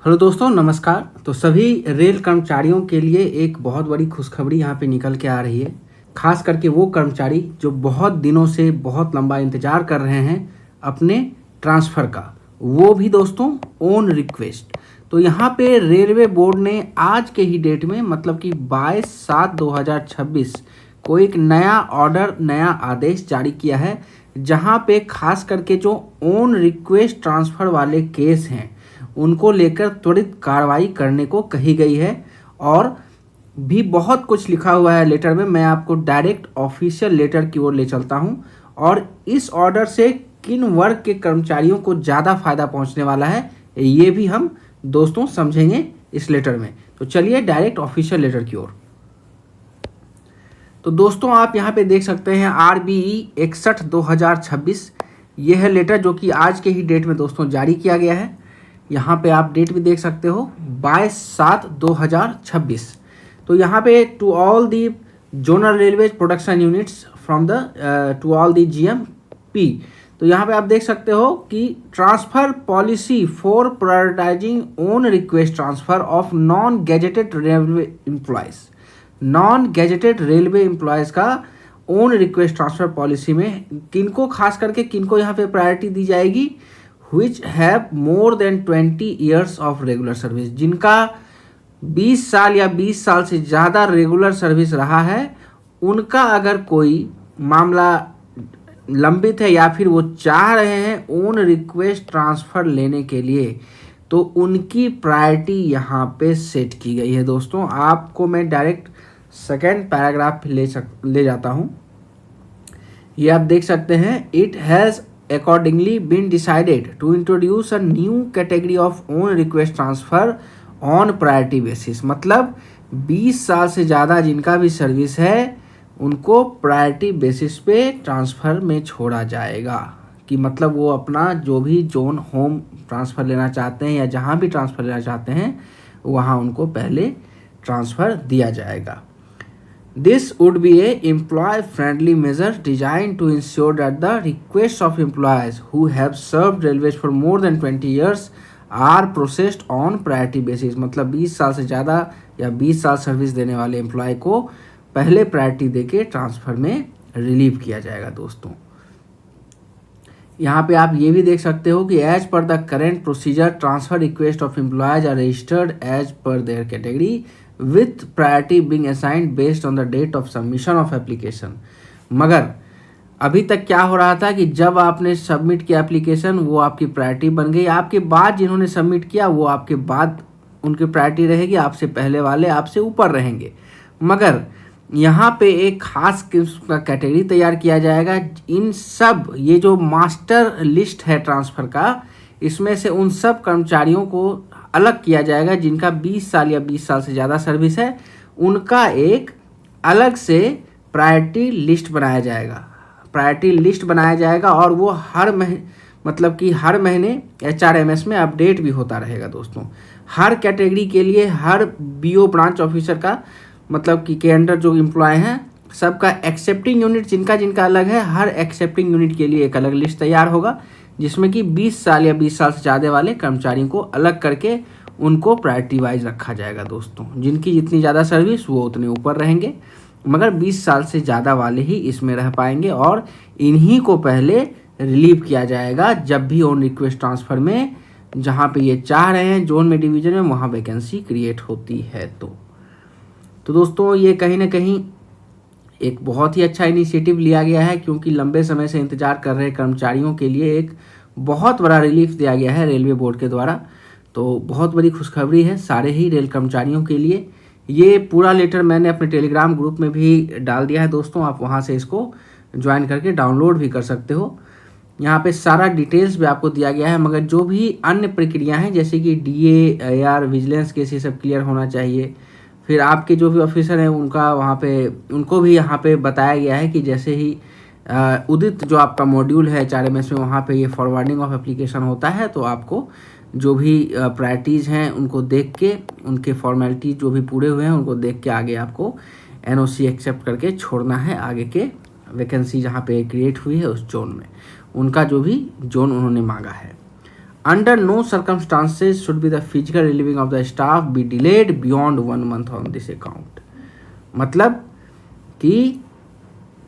Hello दोस्तों, नमस्कार। तो सभी रेल कर्मचारियों के लिए एक बहुत बड़ी खुशखबरी यहाँ पे निकल के आ रही है। खास करके वो कर्मचारी जो बहुत दिनों से बहुत लंबा इंतज़ार कर रहे हैं अपने ट्रांसफ़र का, वो भी दोस्तों ऑन रिक्वेस्ट। तो यहाँ पे रेलवे बोर्ड ने आज के ही डेट में मतलब कि 22/7/2026 को एक नया ऑर्डर, नया आदेश जारी किया है, जहाँ पे खास करके जो ऑन रिक्वेस्ट ट्रांसफ़र वाले केस हैं उनको लेकर त्वरित कार्रवाई करने को कही गई है। और भी बहुत कुछ लिखा हुआ है लेटर में। मैं आपको डायरेक्ट ऑफिशियल लेटर की ओर ले चलता हूं और इस ऑर्डर से किन वर्ग के कर्मचारियों को ज़्यादा फायदा पहुंचने वाला है ये भी हम दोस्तों समझेंगे इस लेटर में। तो चलिए डायरेक्ट ऑफिशियल लेटर की ओर। तो दोस्तों आप यहाँ पे देख सकते हैं RBE 61/2026, यह है लेटर जो कि आज के ही डेट में दोस्तों जारी किया गया है। यहाँ पे आप डेट भी देख सकते हो 22/7/2026। तो यहाँ पे to all the zonal railway production units from the to all the GMP। तो यहाँ पे आप देख सकते हो कि transfer policy for prioritising on request transfer of non gazetted railway employees. Non gazetted railway employees का ऑन रिक्वेस्ट ट्रांसफ़र पॉलिसी में किनको खास करके किनको यहाँ पे प्रायोरिटी दी जाएगी, which have more than 20 years of regular service। जिनका 20 साल या 20 साल से ज़्यादा रेगुलर सर्विस रहा है, उनका अगर कोई मामला लंबित है या फिर वो चाह रहे हैं ऑन रिक्वेस्ट ट्रांसफ़र लेने के लिए, तो उनकी प्रायोरिटी यहाँ पे सेट की गई है। दोस्तों आपको मैं डायरेक्ट सेकेंड पैराग्राफ ले जाता हूँ। ये आप देख सकते हैं, it has accordingly been decided to introduce a new category of own request transfer on priority basis। मतलब 20 साल से ज़्यादा जिनका भी सर्विस है उनको प्रायोरिटी बेसिस पे ट्रांसफ़र में छोड़ा जाएगा। कि मतलब वो अपना जो भी जोन होम ट्रांसफ़र लेना चाहते हैं या जहाँ भी ट्रांसफ़र लेना चाहते हैं वहाँ उनको पहले ट्रांसफ़र दिया जाएगा। This would be a employee-friendly measure designed to ensure that the requests of employees who have served railways for more than 20 years are processed on priority basis। मतलब 20 साल से ज़्यादा या 20 साल सर्विस देने वाले एम्प्लॉय को पहले प्रायोरिटी देके ट्रांसफ़र में रिलीव किया जाएगा। दोस्तों यहाँ पे आप ये भी देख सकते हो कि as per the current procedure transfer request of employees are registered as per their category with priority being assigned based on the date of submission of application। मगर अभी तक क्या हो रहा था कि जब आपने सबमिट किया एप्लीकेशन वो आपकी प्रायोरिटी बन गई, आपके बाद जिन्होंने सबमिट किया वो आपके बाद उनकी प्रायोरिटी रहेगी, आपसे पहले वाले आपसे ऊपर रहेंगे। मगर यहाँ पे एक खास किस्म का कैटेगरी तैयार किया जाएगा। इन सब ये जो मास्टर लिस्ट है ट्रांसफ़र का, इसमें से उन सब कर्मचारियों को अलग किया जाएगा जिनका 20 साल या 20 साल से ज़्यादा सर्विस है। उनका एक अलग से प्रायोरिटी लिस्ट बनाया जाएगा और वो हर महीने HRMS में अपडेट भी होता रहेगा। दोस्तों हर कैटेगरी के लिए हर BO ब्रांच ऑफिसर का मतलब कि के अंडर जो एम्प्लॉय हैं सबका एक्सेप्टिंग यूनिट जिनका अलग है, हर एक्सेप्टिंग यूनिट के लिए एक अलग लिस्ट तैयार होगा जिसमें कि 20 साल या 20 साल से ज़्यादा वाले कर्मचारियों को अलग करके उनको प्रायोरिटी वाइज रखा जाएगा। दोस्तों जिनकी जितनी ज़्यादा सर्विस वो उतने ऊपर रहेंगे, मगर 20 साल से ज़्यादा वाले ही इसमें रह पाएंगे और इन्हीं को पहले रिलीव किया जाएगा जब भी ऑन रिक्वेस्ट ट्रांसफ़र में जहाँ पे ये चाह रहे हैं जोन में, डिवीज़न में, वहाँ वैकेंसी क्रिएट होती है। तो दोस्तों ये कहीं ना कहीं एक बहुत ही अच्छा इनिशिएटिव लिया गया है, क्योंकि लंबे समय से इंतज़ार कर रहे कर्मचारियों के लिए एक बहुत बड़ा रिलीफ दिया गया है रेलवे बोर्ड के द्वारा। तो बहुत बड़ी खुशखबरी है सारे ही रेल कर्मचारियों के लिए। ये पूरा लेटर मैंने अपने टेलीग्राम ग्रुप में भी डाल दिया है। दोस्तों आप वहाँ से इसको ज्वाइन करके डाउनलोड भी कर सकते हो। यहाँ पे सारा डिटेल्स भी आपको दिया गया है, मगर जो भी अन्य प्रक्रिया हैं जैसे कि DA, AR, विजिलेंस केस, ये सब क्लियर होना चाहिए। फिर आपके जो भी ऑफिसर हैं उनका वहाँ पे उनको भी यहाँ पे बताया गया है कि जैसे ही उदित जो आपका मॉड्यूल है HRMS में, वहाँ पे ये फॉरवर्डिंग ऑफ एप्लीकेशन होता है, तो आपको जो भी प्रायोरिटीज़ हैं उनको देख के, उनके फॉर्मेलिटीज जो भी पूरे हुए हैं उनको देख के आगे आपको NOC एक्सेप्ट करके छोड़ना है। आगे के वैकेंसी जहाँ पे क्रिएट हुई है उस जोन में, उनका जो भी जोन उन्होंने मांगा है। Under no circumstances should be the physical relieving of the staff be delayed beyond 1 month on this account. मतलब कि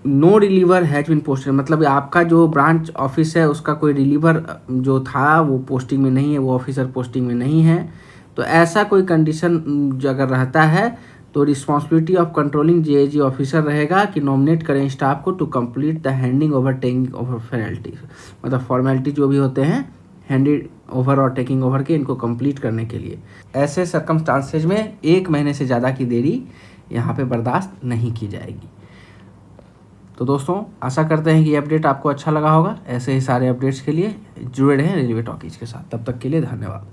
no reliever has been posted, मतलब आपका जो ब्रांच ऑफिस है उसका कोई रिलीवर जो था वो पोस्टिंग में नहीं है, वो ऑफिसर पोस्टिंग में नहीं है, तो ऐसा कोई कंडीशन अगर रहता है तो responsibility of controlling JAG officer रहेगा कि नॉमिनेट करें स्टाफ को to complete the handing over taking over formalities, मतलब फॉर्मेलिटी जो भी होते हैं हैंडेड ओवर और टेकिंग ओवर के, इनको कंप्लीट करने के लिए। ऐसे सर्कमस्टांसेज में 1 महीने से ज़्यादा की देरी यहाँ पे बर्दाश्त नहीं की जाएगी। तो दोस्तों आशा करते हैं कि ये अपडेट आपको अच्छा लगा होगा। ऐसे ही सारे अपडेट्स के लिए जुड़े रहें रेलवे टॉकीज के साथ। तब तक के लिए धन्यवाद।